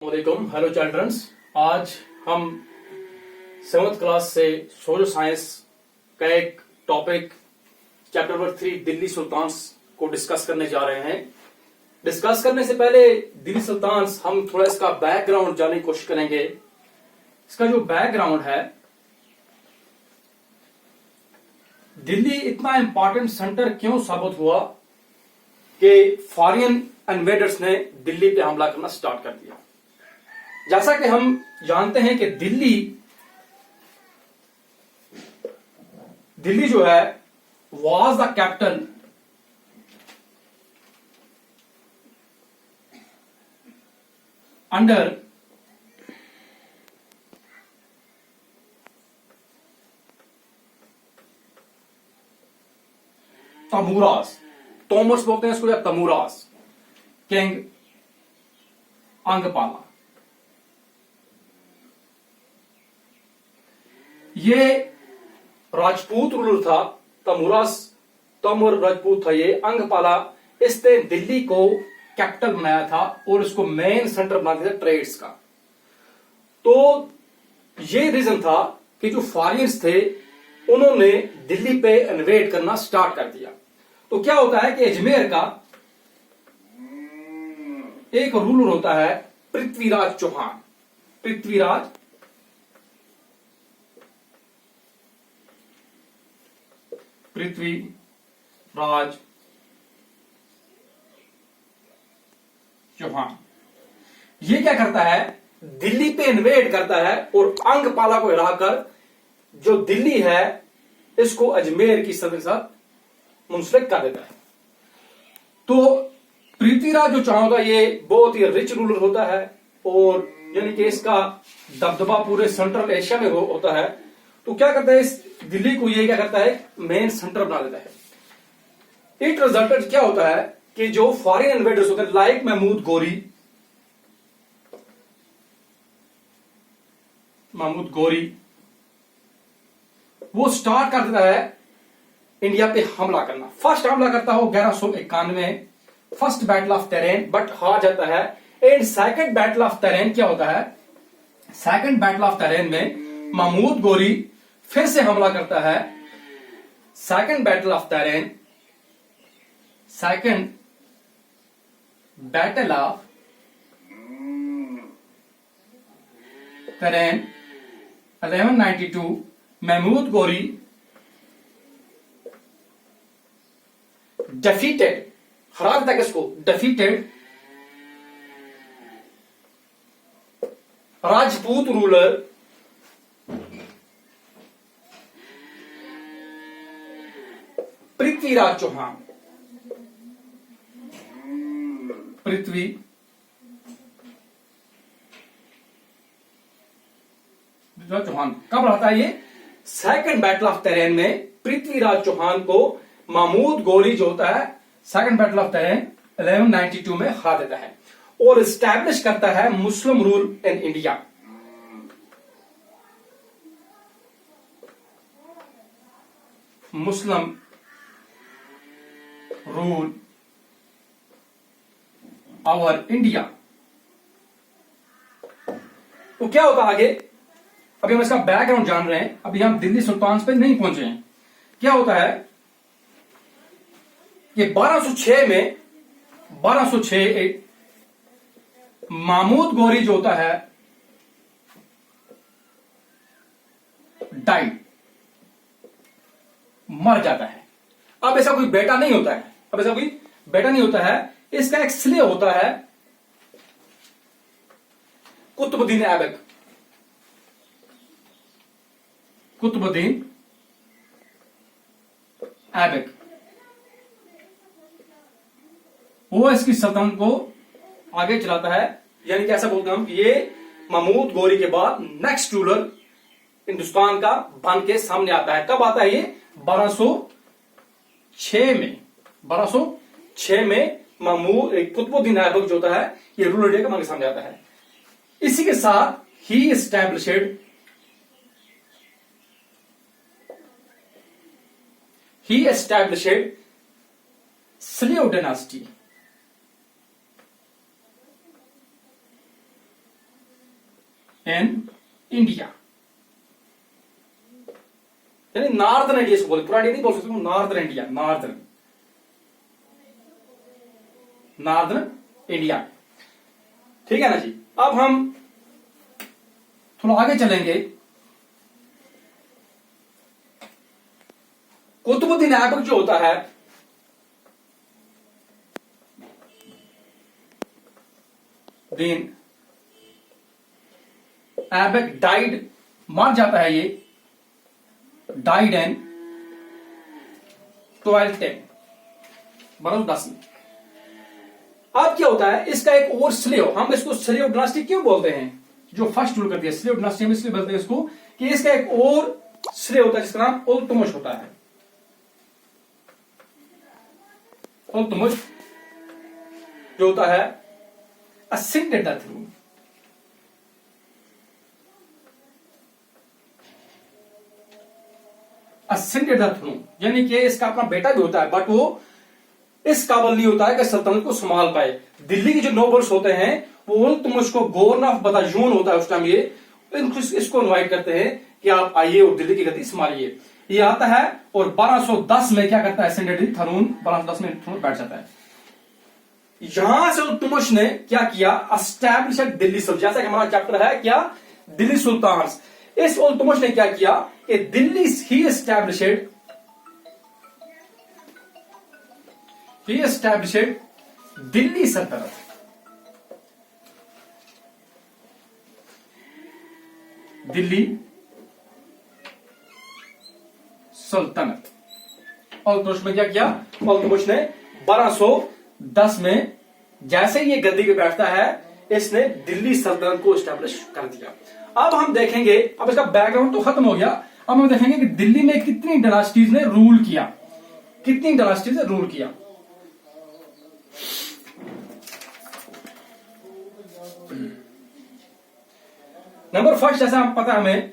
वालेकुम, hello children's. आज हम 7th क्लास से सोशल साइंस का एक topic chapter number 3 Delhi sultans को डिस्कस करने जा रहे हैं। डिस्कस करने से पहले दिल्ली सुल्तान्स हम थोड़ा इसका बैकग्राउंड जानने की कोशिश करेंगे। इसका जो बैकग्राउंड है, दिल्ली इतना इंपॉर्टेंट सेंटर क्यों साबित हुआ कि फॉरेन इन्वेडर्स ने दिल्ली पे हमला करना स्टार्ट कर दिया। जैसा कि हम जानते हैं कि दिल्ली जो है was the capital under तमूरास। Tomars बोलते हैं इसको, या तमूरास किंग अंगपाला। ये राजपूत रूलर था। तमूर राजपूत था। ये अंगपाला, इसने दिल्ली को कैपिटल बनाया था और इसको मेन सेंटर बना दिया था ट्रेड्स का। तो ये रीजन था कि जो फॉरेनर्स थे उन्होंने दिल्ली पे इन्वेड करना स्टार्ट कर दिया। तो क्या होता है कि अजमेर का एक रूलर होता है पृथ्वीराज चौहान। पृथ्वीराज चौहान। ये क्या करता है, दिल्ली पे इन्वेड करता है और अंगपाला को हराकर जो दिल्ली है इसको अजमेर की सल्तनत के साथ मुंसलिक कर देता है। तो पृथ्वीराज जो चौहान होता है ये बहुत ही रिच रूलर होता है और यानी कि इसका दबदबा पूरे सेंट्रल एशिया में होता है। तो क्या करता है, इस दिल्ली को ये क्या करता है, मेन सेंटर बना देता है। इट रिजल्टेड क्या होता है कि जो फॉरेन इन्वेडर्स होते हैं लाइक महमूद गोरी वो स्टार्ट कर देता है इंडिया पे हमला करना। फर्स्ट हमला करता है 1191, first battle of terrain, but हार जाता है। And second battle of terrain क्या होता है, सेकंड बैटल ऑफ टेरेन में महमूद गोरी फिर से हमला करता है। Second battle of Tarain, second battle of Tarain 1192, Mahmud Ghori defeated, हरा देता है किसको, डिफीटेड राजपूत रूलर पृथ्वीराज चौहान। चौहान कब रहता है, ये सेकंड बैटल ऑफ टेरेन में पृथ्वीराज चौहान को महमूद गोरी जो होता है सेकंड बैटल ऑफ टेरेन 1192 में हरा देता है और एस्टैब्लिश करता है मुस्लिम rule in India. Muslim rule over India. तो क्या होता है आगे, अभी हम इसका बैकग्राउंड जान रहे हैं। अभी हम दिल्ली सुल्तान्स पे नहीं पहुंचे हैं। क्या होता है कि 1206 महमूद गोरी जो होता है डाइड, मर जाता है। अब ऐसा कोई बेटा नहीं होता है। इसका एक स्लेव होता है कुतुबुद्दीन ऐबक। वो इसकी सल्तनत को आगे चलाता है। यानी कि ऐसा बोलते हैं हम कि ये महमूद गोरी के बाद नेक्स्ट रूलर हिंदुस्तान का बन के सामने आता है। कब आता है ये, 1206 में महमूद कुतुबुद्दीन ऐबक जो होता है ये रूलर इंडिया का बन के सामने आता है। इसी के साथ ही established slave dynasty. In India, यानी नॉर्दर्न इंडिया से बोलते, पूरा इंडिया नहीं बोल सकते, नॉर्दर्न इंडिया, नॉर्दर्न इंडिया। ठीक है ना जी। अब हम थोड़ा आगे चलेंगे। कुतुबुद्दीन ऐबक जो होता है, दीन ऐबक डाइड, मर जाता है, ये डाइड इन 1210, 1210 में। अब क्या होता है, इसका एक और स्लेव, हम इसको स्लेव डायनास्टी क्यों बोलते हैं, जो फर्स्ट रूल कर दिया स्लेव डायनास्टी, हम इसलिए बोलते हैं इसको कि इसका एक और स्लेव होता है जिसका नाम इल्तुतमिश होता है। इल्तुतमिश जो होता है ascended the throne, ascended the throne, यानी कि इसका अपना बेटा भी होता है, बट वो इस काबिल नहीं होता है कि सल्तनत को संभाल पाए। दिल्ली के जो नोबल्स होते हैं वो इल्तुतमिश को गवर्नर ऑफ बदायून होता है उस टाइम, ये इसको इनवाइट करते हैं कि आप आइए और दिल्ली की गद्दी संभालिए। ये आता है और 1210 में क्या करता है, असेंडेड थ्रोन, 1210 में थ्रोन बैठ जाता है। यहां से इल्तुतमिश ने क्या किया, एस्टैब्लिश दिल्ली सुल्तान, जैसा कि हमारा चैप्टर है क्या, दिल्ली सुल्तान। इस इल्तुतमिश ने क्या किया कि दिल्ली ही एस्टैब्लिशड दिल्ली सल्तनत। दिल्ली सल्तनत। इल्तुतमिश ने क्या किया, इल्तुतमिश ने 1210 में जैसे ये गद्दी पे बैठता है, इसने दिल्ली सल्तनत को एस्टैब्लिश कर दिया। अब हम देखेंगे, अब इसका बैकग्राउंड तो खत्म हो गया, अब हम देखेंगे कि दिल्ली में कितनी डायनास्टीज ने रूल किया, कितनी डायनास्टीज ने रूल किया। नंबर फर्स्ट, जैसा हम पता हमें,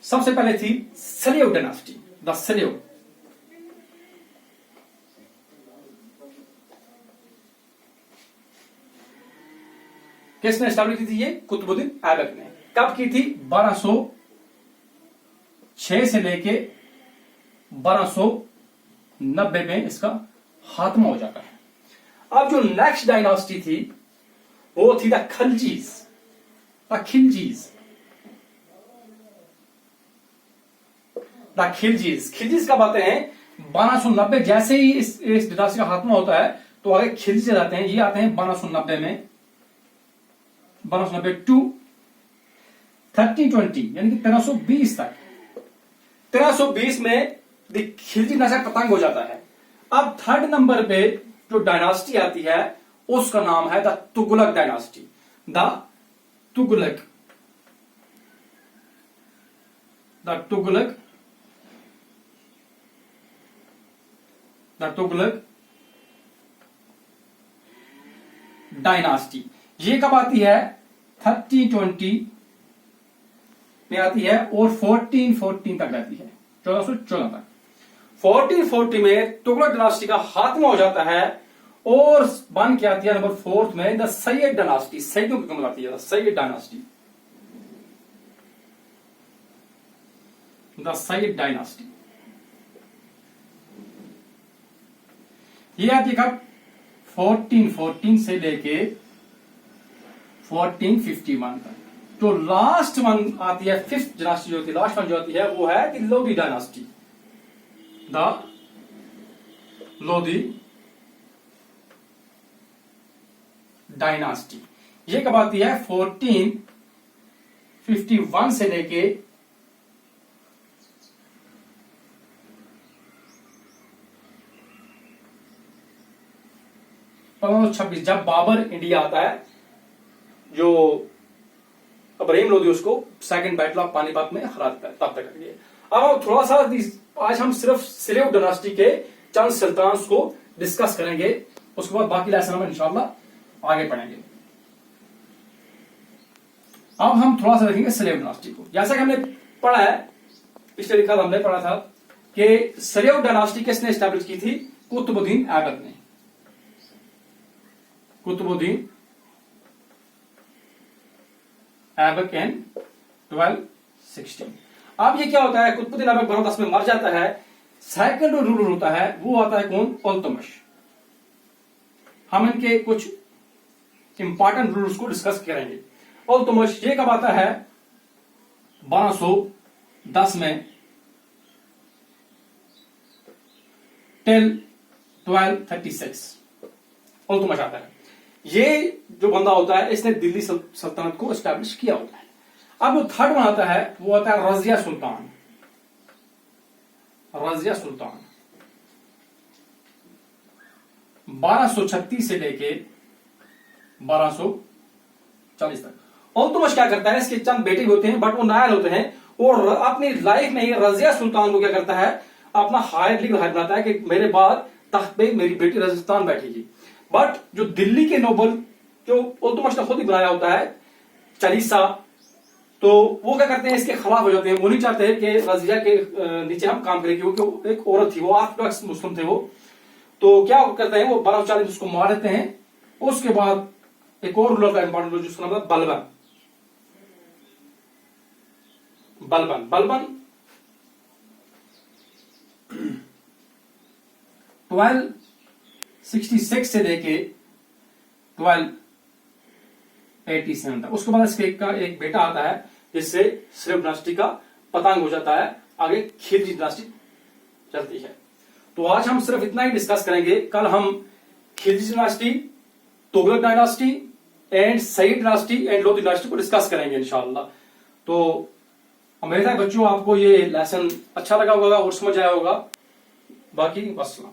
सबसे पहले थी सलेव डायनास्टी, द सलेव। किसने स्टैब्लिश की थी ये, कुतुबुद्दीन ऐबक ने। कब की थी, 1206 से लेके 1290 में इसका खात्मा हो जाता है। अब जो नेक्स्ट डायनास्टी थी वो थी द खिलजीज, खिलजीज कब आते हैं, 1290। जैसे ही इस डायनास्टी का खात्मा होता है तो आगे खिलजी आते हैं, ये आते हैं 1290 में, 1290 टू 1320, यानी कि 1320 तक। 1320 में खिलजी नशा पतंग हो जाता है। अब थर्ड नंबर पे जो डायनास्टी आती है उसका नाम है the Tughlaq dynasty, the Tughlaq dynasty. ये कब आती है, 1320 में आती है और 1414 तक रहती है, 1414 तक। 1440 में तुगलक डायनास्टी का खात्मा हो जाता है और बन के आती है नंबर 4 में द सैयद डायनास्टी, सैयदों की आती है, the Syed dynasty, the Syed dynasty. ये आती है कब, 1414 से लेके 1451 तक। जो लास्ट वन आती है, फिफ्थ डायनास्टी जो होती है, लास्ट वन जो आती है वो है कि Lodhi dynasty, the Lodhi dynasty. ये कब आती है, 1451 से लेके 1526, जब बाबर इंडिया आता है, जो इब्राहिम लोधी उसको सेकंड बैटल ऑफ पानीपत में हरा देता है, तब तक के लिए। अब हम थोड़ा सा, आज हम सिर्फ सलेव डायनास्टी के चंद सुल्तान को डिस्कस करेंगे, उसके बाद बाकी लेसन हम इंशाल्लाह आगे पढ़ेंगे। अब हम थोड़ा सा देखेंगे सलेव डायनास्टी को। जैसा कि हमने पढ़ा है, पिछले लिखा हमने पढ़ा था कि सलेव डायनास्टी किसने स्टैब्लिश की थी, कुतुबुद्दीन ऐबक ने। कुतुबुद्दीन ऐबक इन 1216। अब ये क्या होता है, कुतुबुद्दीन ऐबक 1210 में मर जाता है। सेकंड रूलर होता है वो आता है कौन, इल्तुतमिश। हम इनके कुछ इंपॉर्टेंट रूल्स को डिस्कस करेंगे। इल्तुतमिश ये कब आता है, 1210 में टिल 1236 इल्तुतमिश आता है। ये जो बंदा होता है इसने दिल्ली सल्तनत को एस्टैब्लिश किया होता है। अब वो थर्ड वन आता है वो आता है रजिया सुल्तान। रजिया सुल्तान 1236 से लेके 1240 तक। इल्तुतमिश क्या करता है, इसके चंद बेटे भी होते हैं बट वो नायल होते हैं, और अपनी लाइफ में ही रजिया सुल्तान को क्या करता है, अपना हायर लीगल हायर बनाता है कि मेरे बाद तख्त पे मेरी बेटी रजिया सुल्तान बैठेगी। बट जो दिल्ली के नोबल जो इल्तुतमिश ने खुद ही बनाया होता है चालीसा, तो वो क्या करते हैं, इसके खिलाफ हो जाते हैं। वो नहीं चाहते हैं कि रजिया के नीचे हम काम करें, क्योंकि वो एक औरत थी, वो ऑर्थोडॉक्स मुस्लिम थे वो। तो क्या करते हैं, वो 1240 उसको मार देते हैं। उसके बाद एक और रूलर का इंपॉर्टेंट रूल जिसका नाम है बलबन। बलबन बलबन 1266 से लेके 1287 तक। उसके बाद इसके एक बेटा आता है जिससे सिर्फ डायनेस्टी का पतंग हो जाता है, आगे खिलजी डायनेस्टी चलती है। तो आज हम सिर्फ इतना ही डिस्कस करेंगे। कल हम Khilji dynasty, Tughlaq dynasty and Sayyid dynasty and Lodhi dynasty को डिस्कस करेंगे इंशाअल्लाह। तो उम्मीद है बच्चों आपको ये लेसन अच्छा लगा होगा और समझ आया होगा। बाकी वस्सलाम।